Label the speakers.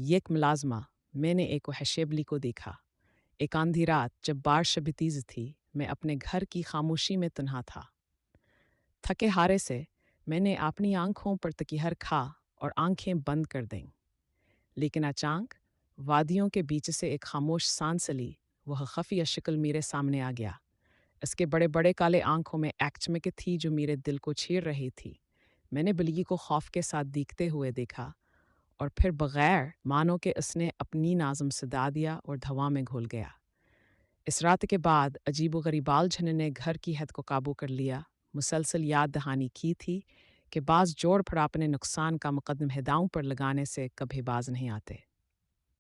Speaker 1: एक मुलाजमा, मैंने एक वहशेबली को देखा। एक आंधी रात जब बारिश अभी तेज थी, मैं अपने घर की खामोशी में तन्हा था। थके हारे से मैंने अपनी आंखों पर तकिया रखा और आंखें बंद कर दें। लेकिन अचानक वादियों के बीच से एक खामोश सांस ली। वह खफिया शक्ल मेरे सामने आ गया। इसके बड़े बड़े काले आंखों में एक चमक थी जो मेरे दिल को छीड़ रही थी। मैंने बिल्ली को खौफ के साथ देखते हुए देखा और फिर बगैर मानो के उसने अपनी नाज़म सदा दिया और धवा में घुल गया। इस रात के बाद अजीबो-गरीब आलझन ने घर की हद को काबू कर लिया। मुसलसल याद दहानी की थी कि बाज़ जोड़ फिर अपने नुकसान का मुकद्दम हिदाओं पर लगाने से कभी बाज नहीं आते।